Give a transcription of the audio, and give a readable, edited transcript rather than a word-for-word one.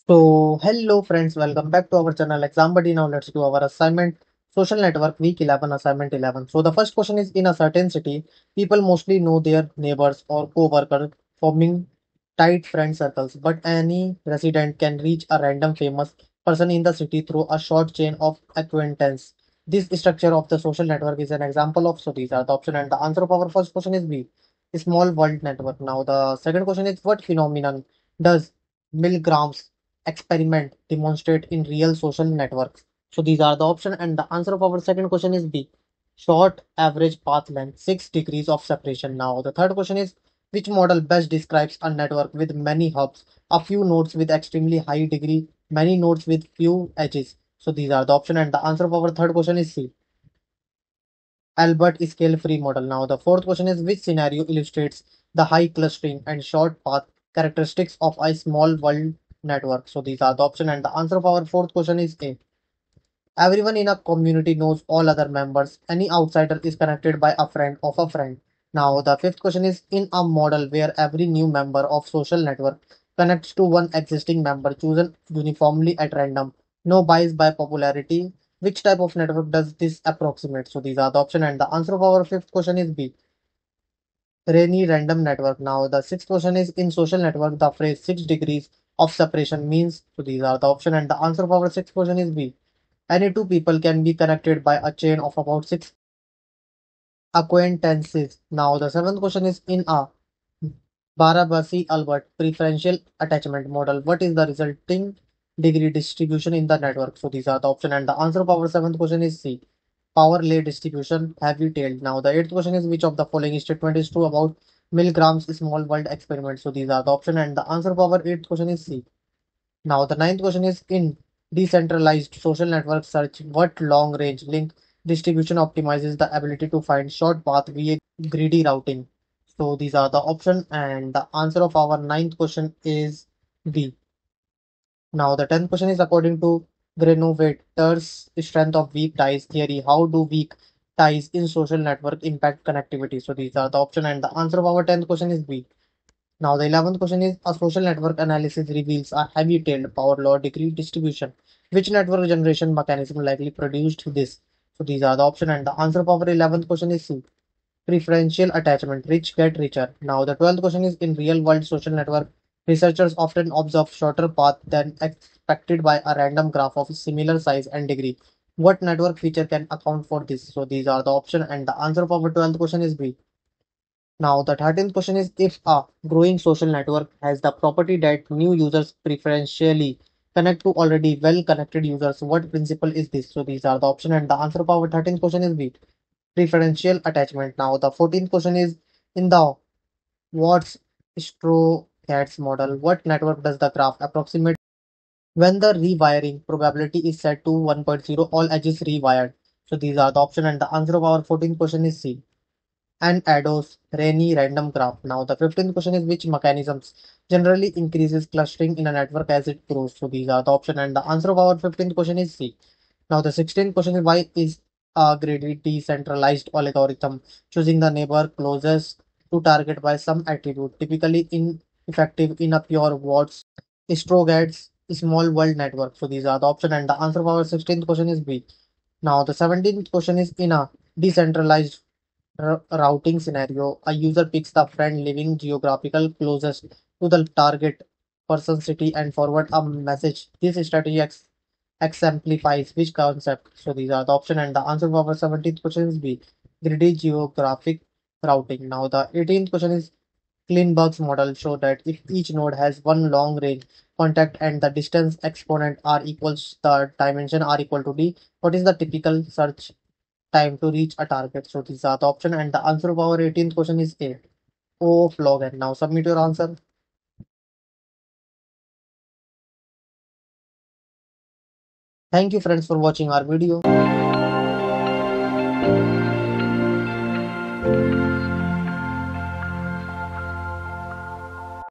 Hello friends, welcome back to our channel Exam Buddy. Now let's do our assignment. Social Network Week 11, Assignment 11. So the first question is, in a certain city, people mostly know their neighbors or co-workers, forming tight friend circles. But any resident can reach a random famous person in the city through a short chain of acquaintance. This structure of the social network is an example of, so these are the option, and the answer of our first question is B, small world network. Now the second question is, what phenomenon does Milgram's experiment demonstrate in real social networks? So these are the option, and the answer of our second question is B. Short average path length, 6 degrees of separation. Now the third question is, which model best describes a network with many hubs, a few nodes with extremely high degree, many nodes with few edges? So these are the option, and the answer of our third question is C. Albert scale free model. Now the fourth question is, which scenario illustrates the high clustering and short path characteristics of a small world network? So these are the option, and the answer of our fourth question is A. Everyone in a community knows all other members. Any outsider is connected by a friend of a friend. Now the fifth question is, in a model where every new member of social network connects to one existing member chosen uniformly at random, no bias by popularity, which type of network does this approximate? So these are the option, and the answer of our fifth question is B. Renyi random network. Now the sixth question is, in social network the phrase 6 degrees of separation means? So these are the option, and the answer of our sixth question is B. Any two people can be connected by a chain of about 6 acquaintances. Now the seventh question is, in a Barabasi-Albert preferential attachment model, what is the resulting degree distribution in the network? So these are the option, and the answer of our seventh question is C. Power layer distribution heavy-tailed. Now the eighth question is, which of the following statement is true about Milgram's small world experiment? So these are the option, and the answer of our eighth question is C. Now the ninth question is, in decentralized social network search, what long range link distribution optimizes the ability to find short path via greedy routing? So these are the option, and the answer of our ninth question is B. Now the tenth question is, according to Grenovetter's strength of weak ties theory, how do weak ties in social network impact connectivity? So these are the option, and the answer of our tenth question is B. Now the 11th question is, a social network analysis reveals a heavy-tailed power law degree distribution. Which network generation mechanism likely produced this? So these are the option, and the answer of our 11th question is C. Preferential attachment, rich get richer. Now the 12th question is, in real world social network, researchers often observe shorter path than expected by a random graph of similar size and degree. What network feature can account for this? So these are the option, and the answer of our 12th question is B. Now, the 13th question is, if a growing social network has the property that new users preferentially connect to already well connected users, what principle is this? So, these are the option, and the answer of our 13th question is B. Preferential attachment. Now, the 14th question is, in the Watts Strogatz model, what network does the graph approximate when the rewiring probability is set to 1.0, all edges rewired? So, these are the option, and the answer of our 14th question is C. And Ado's Renyi random graph. Now the 15th question is, which mechanisms generally increases clustering in a network as it grows? So these are the option, and the answer of our 15th question is C. Now the 16th question is, why is a greedy decentralized algorithm choosing the neighbor closest to target by some attribute typically ineffective in a pure Watts Strogatz small world network? So these are the option, and the answer of our 16th question is B. Now the 17th question is, in a decentralized routing scenario, a user picks the friend living geographical closest to the target person city and forward a message. This strategy exemplifies which concept? So these are the option, and the answer for our 17th question is B. Greedy geographic routing. Now the 18th question is, Kleinberg's model show that if each node has one long range contact and the distance exponent r equals the dimension r equal to d, what is the typical search time to reach a target? So these are the option, and the answer of our 18th question is A. O of log n. Now submit your answer. Thank you friends for watching our video.